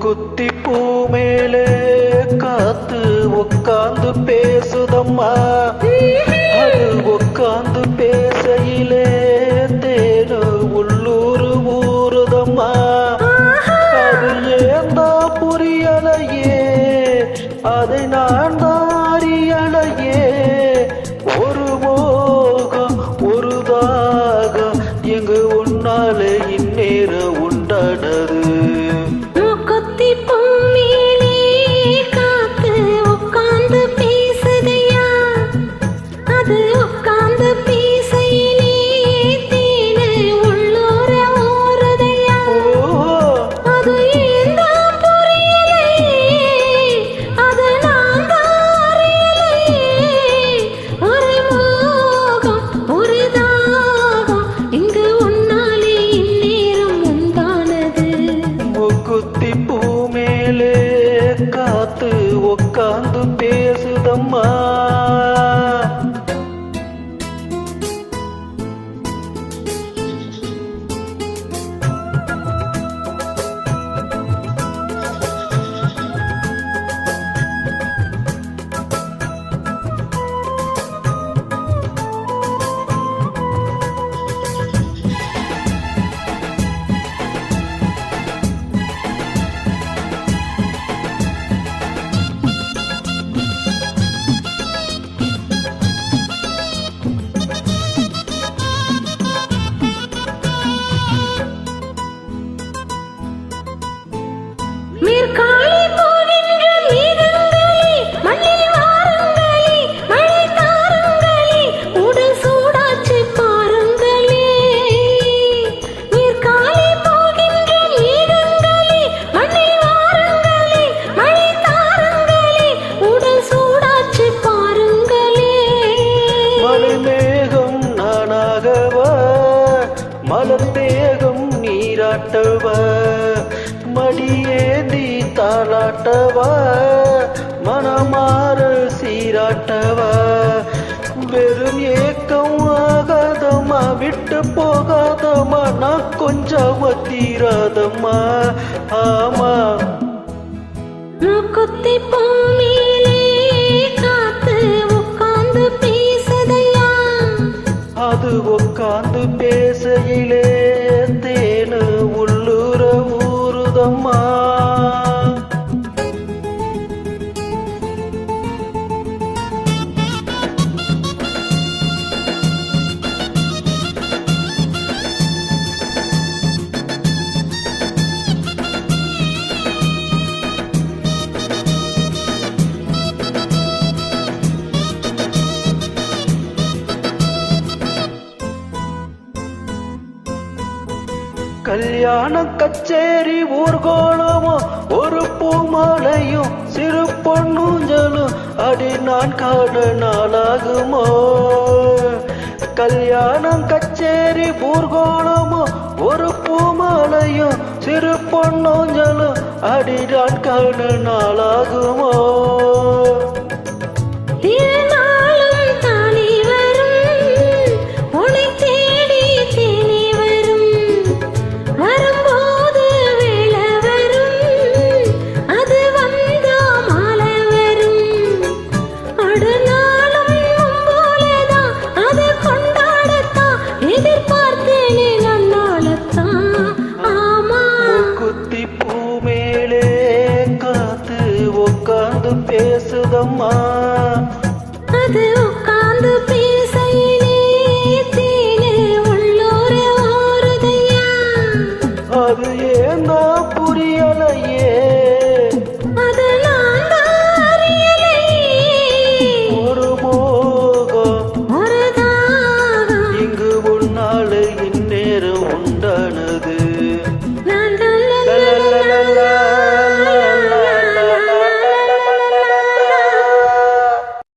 மூக்குத்தி பூ மேலே காத்து உட்காந்து பேசுதம்மா. அது உட்காந்து பேசையிலே தேனு உள்ளூரு ஊறுதம்மா. அது ஏந்தா புரியலையே, அதை நான் தான் அறியலையே. ஒரு மோகம் ஒரு தாகம் எங்கு உன்னாலே இந்நேரம் உண்டானது. குத்தி பூ மேலே காத்து உட்காந்து பேசுதம்மா. மலர்ந்தேகம் நீராட்டவா, மடியேந்தி தாளாட்டவா, மனமாறு சீராட்டவா. வெறும் ஏக்கம் ஆகாதம்மா, விட்டு போகாதம்மா, நான் கொஞ்சம் தீராதம்மா. ஆமா மூக்குத்தி பூ மேலே காத்து உட்கார்ந்து பேசுதையா. அது உட்கார்ந்து பேசையிலே தேனு உள்ளூர ஊறுதம்மா. கல்யாண கச்சேரி ஊர்கோலமும் ஒரு பூமாலையும் சிறு பொன்னூஞ்சலும் அடி நான் காண நாளாகுமோ. கல்யாணம் கச்சேரி ஊர்கோலமும் ஒரு பூமாலையும் சிறு பொன்னூஞ்சலும் அடி நான் காண நாளாகுமோ. உட்கார்ந்து பேசுதம்மா. அது